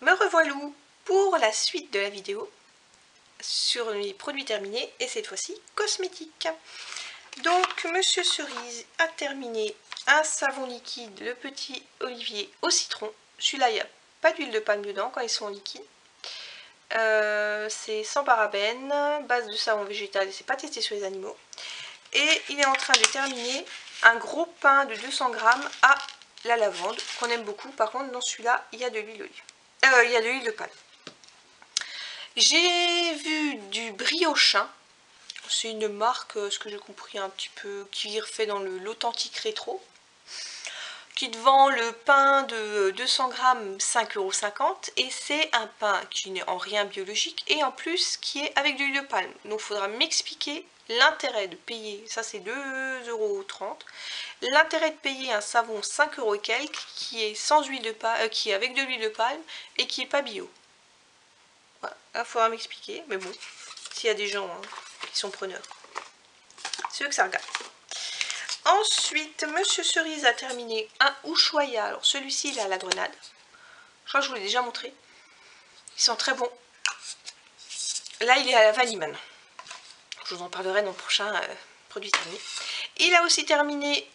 Me revoilà pour la suite de la vidéo sur les produits terminés et cette fois-ci cosmétiques. Donc Monsieur Cerise a terminé un savon liquide, le petit Olivier au citron. Celui-là, il n'y a pas d'huile de palme dedans quand ils sont en liquide. C'est sans parabènes, base de savon végétal et c'est pas testé sur les animaux. Et il est en train de terminer un gros pain de 200 grammes à la lavande qu'on aime beaucoup. Par contre dans celui-là il y a de l'huile d'olive. Il y a de l'huile de palme. J'ai vu du Briochin. C'est une marque, ce que j'ai compris un petit peu, qui refait dans l'authentique rétro. Qui te vend le pain de 200 grammes 5,50 € et c'est un pain qui n'est en rien biologique et en plus qui est avec de l'huile de palme. Donc il faudra m'expliquer l'intérêt de payer, ça c'est 2,30 €, l'intérêt de payer un savon 5 € et quelques qui est sans huile de palme, qui est avec de l'huile de palme et qui n'est pas bio. Voilà, il faudra m'expliquer, mais bon, s'il y a des gens qui sont preneurs, c'est eux que ça regarde. Ensuite, Monsieur Cerise a terminé un Ushuaïa. Alors celui-ci, il est à la grenade. Je crois que je vous l'ai déjà montré. Ils sont très bons. Là, il est à la vanille maintenant. Je vous en parlerai dans le prochain produit terminé. Il a aussi terminé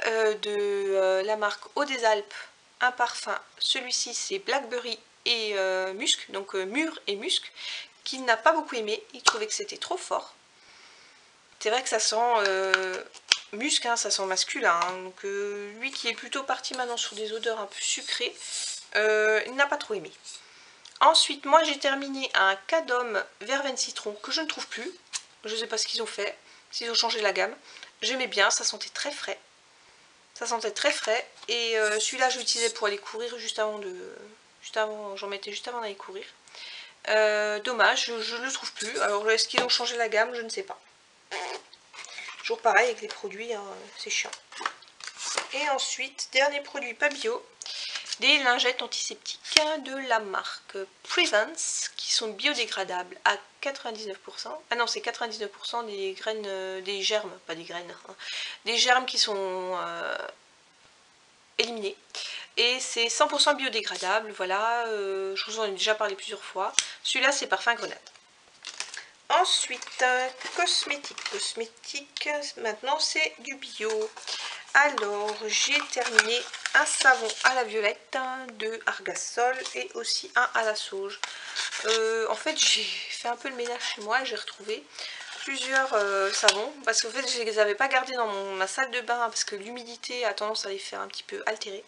de la marque Eau des Alpes un parfum. Celui-ci, c'est Blackberry et musc, donc mûr et musc, qu'il n'a pas beaucoup aimé. Il trouvait que c'était trop fort. C'est vrai que ça sent musc, hein, ça sent masculin. Hein. Donc lui qui est plutôt parti maintenant sur des odeurs un peu sucrées, il n'a pas trop aimé. Ensuite, moi j'ai terminé un Cadom verveine citron que je ne trouve plus. Je ne sais pas ce qu'ils ont fait, s'ils ont changé la gamme. J'aimais bien, ça sentait très frais. Ça sentait très frais. Et celui-là je l'utilisais pour aller courir juste avant j'en mettais juste avant d'aller courir. Dommage, je ne le trouve plus. Alors est-ce qu'ils ont changé la gamme? Je ne sais pas. Toujours pareil avec les produits, hein, c'est chiant. Et ensuite, dernier produit pas bio, des lingettes antiseptiques de la marque Prevance qui sont biodégradables à 99%. Ah non, c'est 99% des graines, des germes, pas des graines, hein, des germes qui sont éliminés. Et c'est 100% biodégradable, voilà, je vous en ai déjà parlé plusieurs fois. Celui-là, c'est parfum grenade. Ensuite, cosmétique, maintenant c'est du bio. Alors, j'ai terminé un savon à la violette de Argasol et aussi un à la sauge. En fait, j'ai fait un peu le ménage chez moi et j'ai retrouvé plusieurs savons. Parce qu'en fait, je ne les avais pas gardés dans ma salle de bain parce que l'humidité a tendance à les faire un petit peu altérer.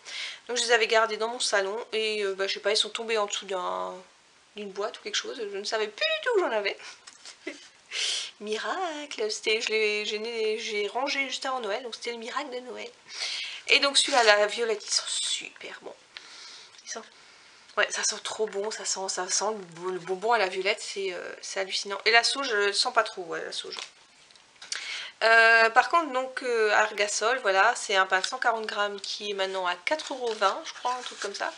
Donc, je les avais gardés dans mon salon et je sais pas, ils sont tombés en dessous d'une boîte ou quelque chose. Je ne savais plus du tout que j'en avais. Miracle, j'ai rangé juste avant Noël, donc c'était le miracle de Noël. Et donc celui-là, la violette, ils sont super bons. Ouais, ça sent trop bon, ça sent le bonbon à la violette, c'est hallucinant. Et la sauge, je ne sens pas trop, ouais, la sauge. Par contre, donc Argasol, voilà, c'est un pain de 140 grammes qui est maintenant à 4,20 €, je crois, un truc comme ça.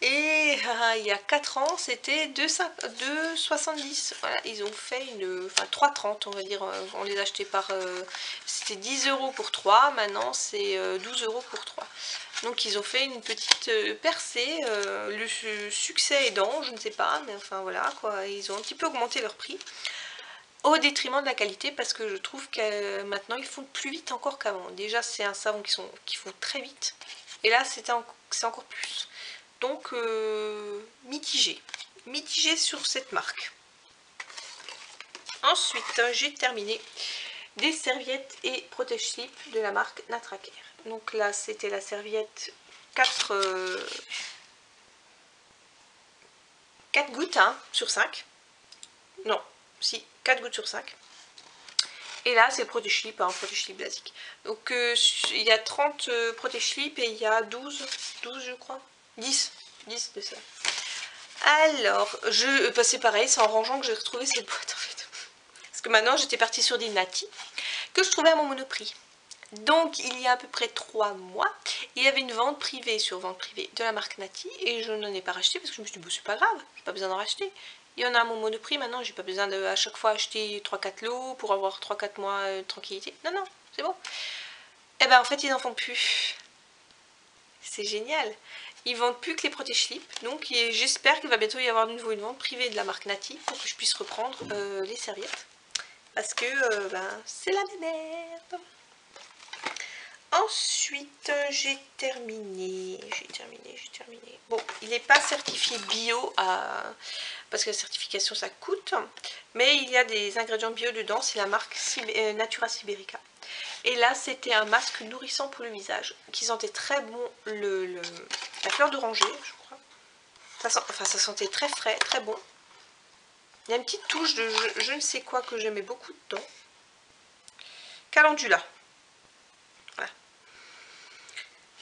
Et il y a 4 ans, c'était 2,70 €. Voilà, ils ont fait enfin 3,30 € on va dire. On les achetait par... c'était 10 € pour 3, maintenant c'est 12 € pour 3. Donc ils ont fait une petite percée, le succès aidant, je ne sais pas, mais enfin voilà quoi. Ils ont un petit peu augmenté leur prix. Au détriment de la qualité parce que je trouve que maintenant ils font plus vite encore qu'avant. Déjà c'est un savon qui font très vite. Et là c'est encore plus. Donc mitigé sur cette marque. Ensuite j'ai terminé des serviettes et protège-slip de la marque Natracare. Donc là c'était la serviette 4 gouttes sur 5. Non, si, 4 gouttes sur 5. Et là c'est le protège-slip, protège-slip basique. Donc il y a 30 protège-slip et il y a 12 je crois. 10 de ça. Alors, c'est pareil, c'est en rangeant que j'ai retrouvé cette boîte en fait. Parce que maintenant j'étais partie sur des Nati que je trouvais à mon Monoprix. Donc il y a à peu près 3 mois, il y avait une vente privée sur vente privée de la marque Nati et je n'en ai pas racheté parce que je me suis dit bon, c'est pas grave, j'ai pas besoin d'en racheter. Il y en a à mon Monoprix maintenant, j'ai pas besoin de à chaque fois acheter 3-4 lots pour avoir 3-4 mois de tranquillité. Non, c'est bon. Et ben en fait ils n'en font plus. c'est génial. Ils vendent plus que les protège-slips, donc j'espère qu'il va bientôt y avoir de nouveau une vente privée de la marque Nati pour que je puisse reprendre les serviettes. Parce que c'est la merde. Ensuite, j'ai terminé. Bon, il n'est pas certifié bio parce que la certification ça coûte, mais il y a des ingrédients bio dedans. C'est la marque Natura Siberica. Et là, c'était un masque nourrissant pour le visage qui sentait très bon la fleur d'oranger, je crois. Ça sentait très frais, très bon. Il y a une petite touche de je ne sais quoi que j'aimais beaucoup dedans. Calendula. Voilà.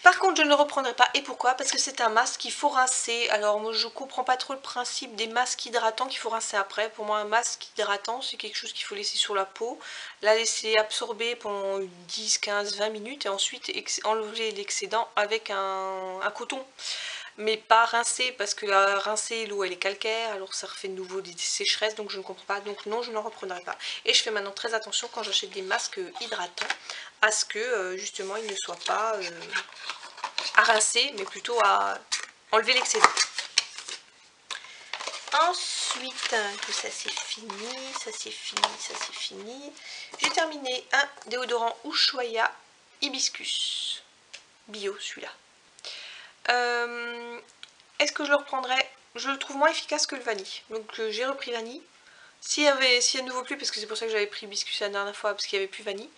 Par contre, je ne le reprendrai pas. Et pourquoi? Parce que c'est un masque qu'il faut rincer. Alors, moi, je comprends pas trop le principe des masques hydratants qu'il faut rincer après. Pour moi, un masque hydratant, c'est quelque chose qu'il faut laisser sur la peau, la laisser absorber pendant 10, 15, 20 minutes et ensuite enlever l'excédent avec un coton. Mais pas rincer, parce que rincer, l'eau elle est calcaire, alors ça refait de nouveau des sécheresses, donc je ne comprends pas. Donc non, je n'en reprendrai pas. Et je fais maintenant très attention quand j'achète des masques hydratants, à ce que justement ils ne soient pas à rincer, mais plutôt à enlever l'excédent. Ensuite, que ça c'est fini, j'ai terminé un déodorant Ushuaïa Hibiscus bio, celui-là. Est-ce que je le reprendrai? Je le trouve moins efficace que le vanille, donc j'ai repris vanille. S'il y a de nouveau plus, parce que c'est pour ça que j'avais pris hibiscus la dernière fois, parce qu'il n'y avait plus vanille,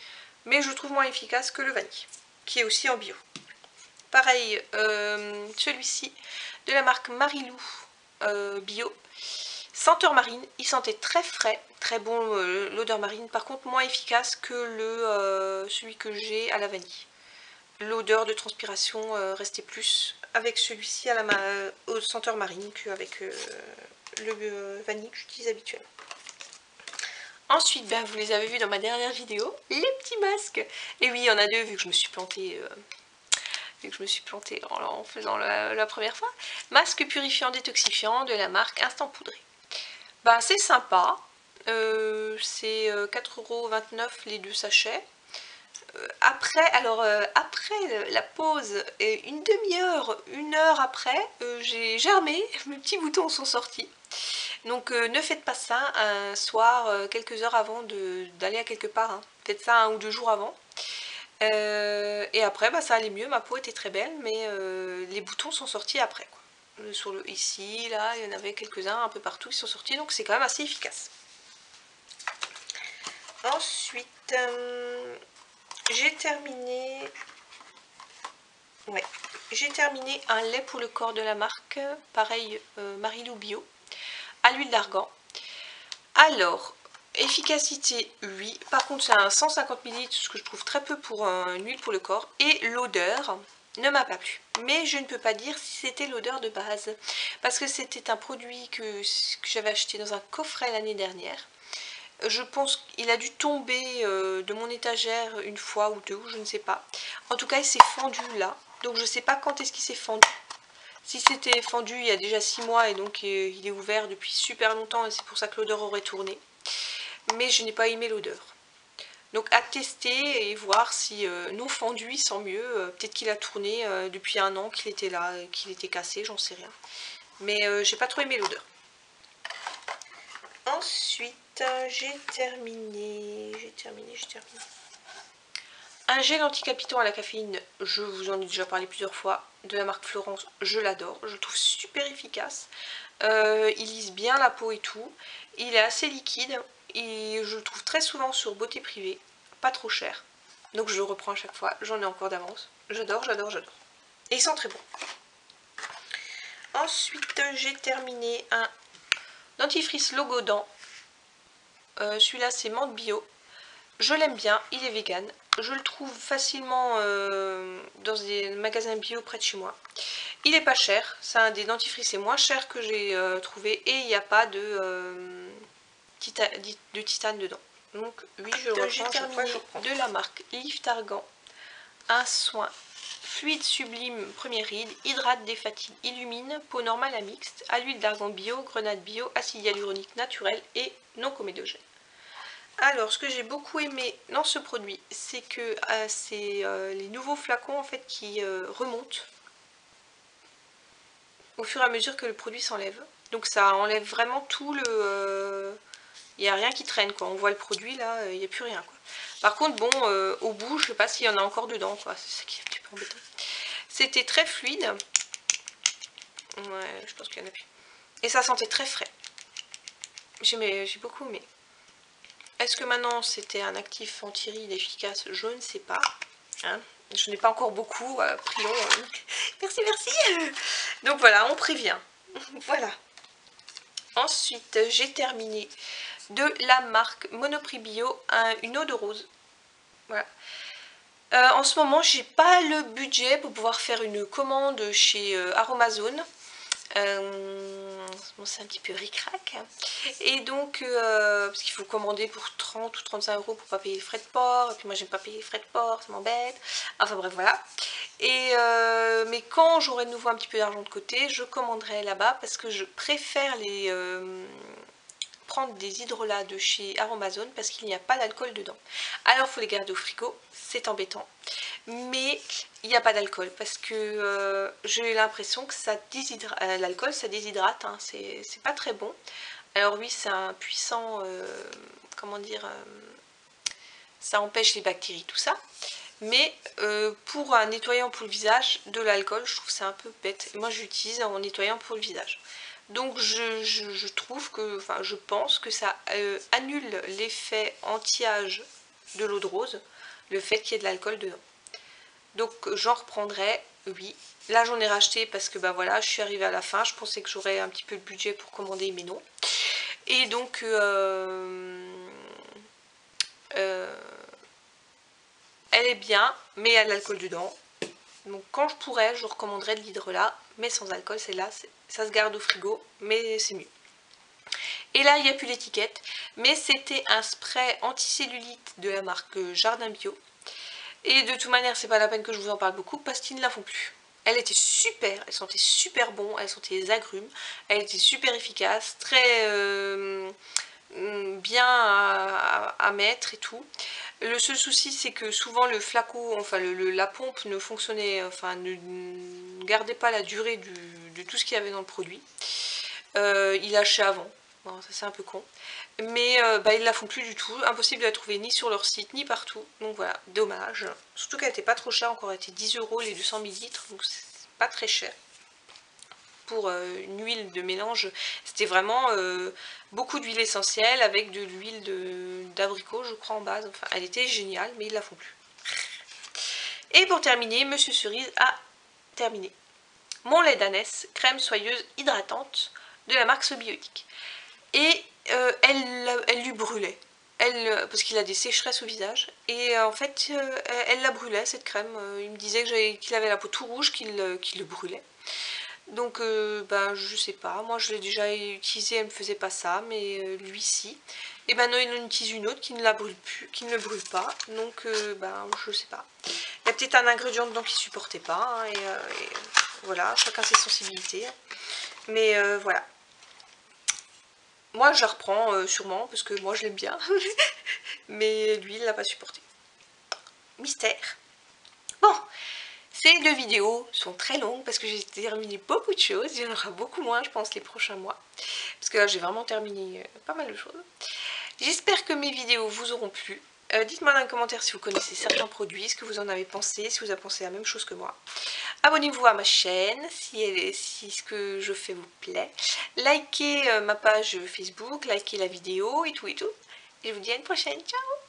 mais je le trouve moins efficace que le vanille, qui est aussi en bio. Pareil, celui-ci de la marque Marilou bio, senteur marine. Il sentait très frais, très bon l'odeur marine, par contre moins efficace que celui que j'ai à la vanille. L'odeur de transpiration restait plus avec celui-ci au senteur marine qu'avec le vanille que j'utilise habituellement. Ensuite, vous les avez vus dans ma dernière vidéo, les petits masques. Et oui, il y en a deux vu que je me suis plantée. En faisant la première fois. Masque purifiant détoxifiant de la marque Instant Poudré. C'est sympa. C'est 4,29 € les deux sachets. Après la pause, une demi-heure, 1 heure après, j'ai germé, mes petits boutons sont sortis. Donc ne faites pas ça un soir, quelques heures avant d'aller à quelque part. Hein. Faites ça 1 ou 2 jours avant. Et après, ça allait mieux, ma peau était très belle, mais les boutons sont sortis après. Quoi. Ici, là, il y en avait quelques-uns un peu partout qui sont sortis, donc c'est quand même assez efficace. Ensuite, j'ai terminé un lait pour le corps de la marque, pareil, Marilou Bio, à l'huile d'argan. Alors, efficacité, oui. Par contre, c'est un 150 ml, ce que je trouve très peu pour une huile pour le corps. Et l'odeur ne m'a pas plu. Mais je ne peux pas dire si c'était l'odeur de base. Parce que c'était un produit que j'avais acheté dans un coffret l'année dernière. Je pense qu'il a dû tomber de mon étagère une fois ou deux, ou je ne sais pas. En tout cas, il s'est fendu là. Donc je ne sais pas quand est-ce qu'il s'est fendu. Si c'était fendu il y a déjà 6 mois et donc il est ouvert depuis super longtemps et c'est pour ça que l'odeur aurait tourné. Mais je n'ai pas aimé l'odeur. Donc à tester et voir si non fendu il sent mieux. Peut-être qu'il a tourné depuis 1 an, qu'il était là, qu'il était cassé, j'en sais rien. Mais j'ai pas trop aimé l'odeur. Ensuite, j'ai terminé. Un gel anti-capiton à la caféine, je vous en ai déjà parlé plusieurs fois, de la marque Florence, je l'adore, je le trouve super efficace. Il lisse bien la peau et tout, il est assez liquide et je le trouve très souvent sur Beauté Privée, pas trop cher. Donc je le reprends à chaque fois, j'en ai encore d'avance. J'adore. Et il sent très bon. Ensuite, j'ai terminé un dentifrice Logodent. Celui-là, c'est menthe bio. Je l'aime bien, il est vegan. Je le trouve facilement dans des magasins bio près de chez moi. Il est pas cher, c'est un des dentifrices moins cher que j'ai trouvé et il n'y a pas de titane dedans. Donc oui, je le reprends chaque fois que je reprends. De la marque Lift Argan, un soin fluide sublime première ride, hydrate, défatigue, illumine, peau normale à mixte, à l'huile d'argan bio, grenade bio, acide hyaluronique naturel et non comédogène. Alors, ce que j'ai beaucoup aimé dans ce produit, c'est que c'est les nouveaux flacons en fait qui remontent. au fur et à mesure que le produit s'enlève. Donc ça enlève vraiment tout le... il n'y a rien qui traîne quoi, on voit le produit là, il n'y a plus rien quoi. Par contre bon, au bout, je sais pas s'il y en a encore dedans quoi, c'est ça qui est un petit peu embêtant. C'était très fluide. Ouais, je pense qu'il y en a plus. Et ça sentait très frais. J'ai beaucoup aimé. Est-ce que maintenant c'était un actif anti-rides efficace? Je ne sais pas. Hein, je n'ai pas encore beaucoup, prions. Merci, merci. Donc voilà, on prévient. Voilà. Ensuite, j'ai terminé de la marque Monoprix Bio une eau de rose. Voilà. En ce moment, j'ai pas le budget pour pouvoir faire une commande chez Aromazone. Bon, c'est un petit peu ric-rac. Et donc, parce qu'il faut commander pour 30 ou 35 € pour pas payer les frais de port. Et puis moi, j'aime pas payer les frais de port, ça m'embête. Enfin bref, voilà. Et mais quand j'aurai de nouveau un petit peu d'argent de côté, je commanderai là-bas parce que je préfère les prendre des hydrolats de chez Aromazone parce qu'il n'y a pas d'alcool dedans. Alors, il faut les garder au frigo, c'est embêtant. Mais il n'y a pas d'alcool parce que j'ai l'impression que ça déshydrate. L'alcool, ça déshydrate, hein, c'est pas très bon. Alors oui, c'est un puissant, comment dire, ça empêche les bactéries, tout ça. Mais pour un nettoyant pour le visage, de l'alcool, je trouve ça un peu bête. Et moi, j'utilise en nettoyant pour le visage. Donc je trouve que, enfin je pense que ça annule l'effet anti-âge de l'eau de rose, le fait qu'il y ait de l'alcool dedans. Donc j'en reprendrai, oui. Là j'en ai racheté parce que bah voilà, je suis arrivée à la fin, je pensais que j'aurais un petit peu de budget pour commander, mais non. Et donc elle est bien, mais il y a de l'alcool dedans. Donc quand je pourrais, je recommanderais de l'hydrolat, mais sans alcool, celle-là, ça se garde au frigo, mais c'est mieux. Et là, il n'y a plus l'étiquette, mais c'était un spray anticellulite de la marque Jardin Bio. Et de toute manière, c'est pas la peine que je vous en parle beaucoup, parce qu'ils ne la font plus. Elle était super, elle sentait super bon, elle sentait les agrumes, elle était super efficace, très bien à mettre et tout. Le seul souci c'est que souvent le flacon, enfin la pompe ne fonctionnait, enfin ne gardait pas la durée de tout ce qu'il y avait dans le produit. Il lâchait avant, bon, ça c'est un peu con. Mais bah, ils la font plus du tout, impossible de la trouver ni sur leur site ni partout. Donc voilà, dommage. Surtout qu'elle était pas trop chère, encore elle était 10 € les 200 ml, donc c'est pas très cher. Pour une huile de mélange, c'était vraiment beaucoup d'huile essentielle avec de l'huile d'abricot je crois en base. Enfin elle était géniale, mais ils la font plus. Et pour terminer, Monsieur Cerise a terminé mon lait d'ânesse crème soyeuse hydratante de la marque Sobiotique. Et elle lui brûlait, parce qu'il a des sécheresses au visage, et en fait elle la brûlait cette crème. Il me disait qu'il avait la peau tout rouge, qu'il le brûlait. Donc ben je sais pas, moi je l'ai déjà utilisé, elle me faisait pas ça, mais lui si. Et ben non, il en utilise une autre qui ne la brûle plus, qui ne le brûle pas, donc ben je sais pas. Il y a peut-être un ingrédient dedans qui supportait pas, hein, et voilà, chacun ses sensibilités. Mais voilà. Moi je la reprends sûrement, parce que moi je l'aime bien, mais lui il l'a pas supporté. Mystère. Bon, ces deux vidéos sont très longues parce que j'ai terminé beaucoup de choses. Il y en aura beaucoup moins, je pense, les prochains mois. Parce que là, j'ai vraiment terminé pas mal de choses. J'espère que mes vidéos vous auront plu. Dites-moi dans les commentaires si vous connaissez certains produits, ce que vous en avez pensé, si vous avez pensé la même chose que moi. Abonnez-vous à ma chaîne si ce que je fais vous plaît. Likez ma page Facebook, likez la vidéo et tout et tout. Et je vous dis à une prochaine. Ciao!